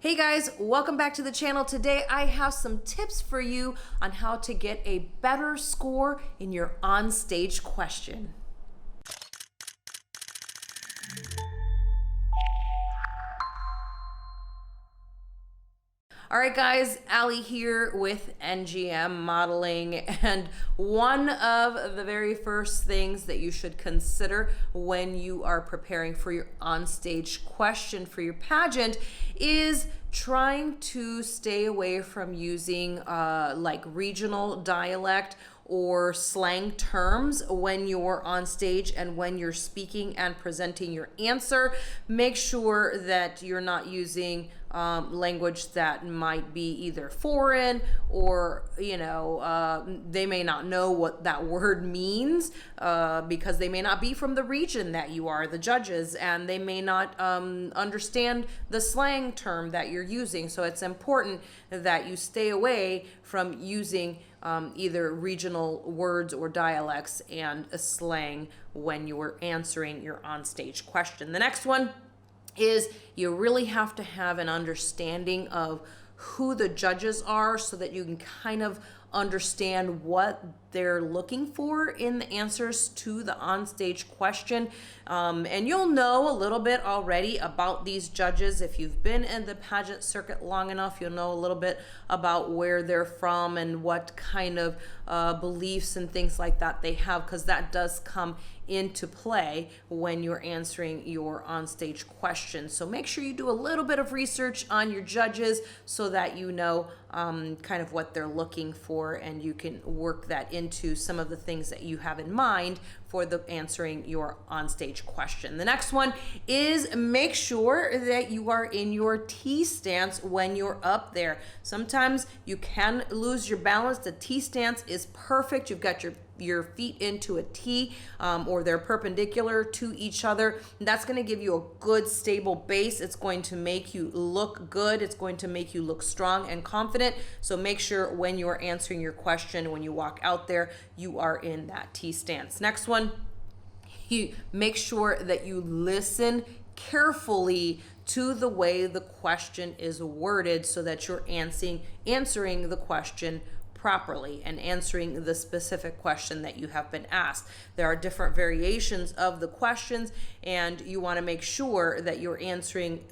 Hey guys, welcome back to the channel. Today I have some tips for you on how to get a better score in your on-stage question. All right guys, Allie here with NGM Modeling, and one of the very first things that you should consider when you are preparing for your onstage question for your pageant is trying to stay away from using like regional dialect or slang terms when you're on stage and when you're speaking and presenting your answer. Make sure that you're not using language that might be either foreign or, they may not know what that word means because they may not be from the region that you are, the judges, and they may not understand the slang term that you're using. So it's important that you stay away from using either regional words or dialects and a slang when you're answering your onstage question. The next one is you really have to have an understanding of who the judges are so that you can kind of understand what they're looking for in the answers to the onstage question. And you'll know a little bit already about these judges. If you've been in the pageant circuit long enough, you'll know a little bit about where they're from and what kind of beliefs and things like that they have, because that does come into play when you're answering your onstage question. So make sure you do a little bit of research on your judges so that you know kind of what they're looking for, and you can work that into some of the things that you have in mind for the answering your onstage question. The next one is make sure that you are in your T stance when you're up there. Sometimes you can lose your balance. The T stance is perfect. You've got your feet into a T or they're perpendicular to each other. That's going to give you a good stable base. It's going to make you look good. It's going to make you look strong and confident. So make sure when you're answering your question, when you walk out there, you are in that T stance. Next one, you make sure that you listen carefully to the way the question is worded so that you're answering the question properly and answering the specific question that you have been asked. There are different variations of the questions, and you want to make sure that you're answering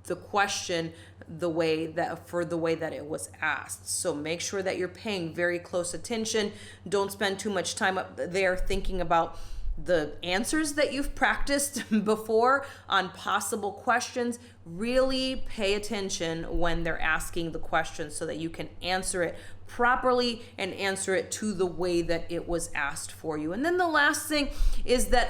the question the way that it was asked. So make sure that you're paying very close attention. Don't spend too much time up there thinking about the answers that you've practiced before on possible questions. Really pay attention when they're asking the question so that you can answer it properly and answer it to the way that it was asked for you. And then the last thing is that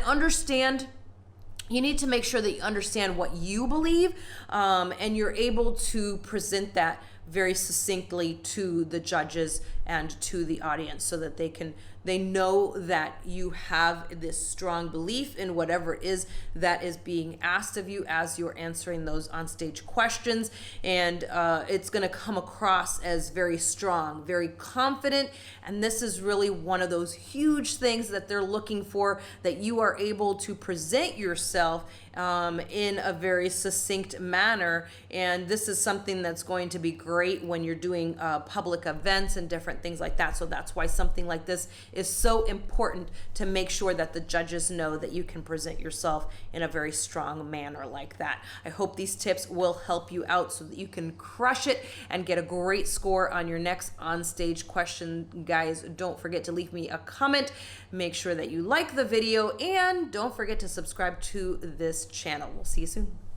you need to make sure that you understand what you believe, and you're able to present that very succinctly to the judges and to the audience so that they know that you have this strong belief in whatever it is that is being asked of you as you're answering those onstage questions. And it's going to come across as very strong, very confident. And this is really one of those huge things that they're looking for, that you are able to present yourself in a very succinct manner. And this is something that's going to be great when you're doing public events and different things like that. So that's why something like this is so important, to make sure that the judges know that you can present yourself in a very strong manner like that. I hope these tips will help you out so that you can crush it and get a great score on your next onstage question. Guys, don't forget to leave me a comment. Make sure that you like the video, and don't forget to subscribe to this channel. We'll see you soon.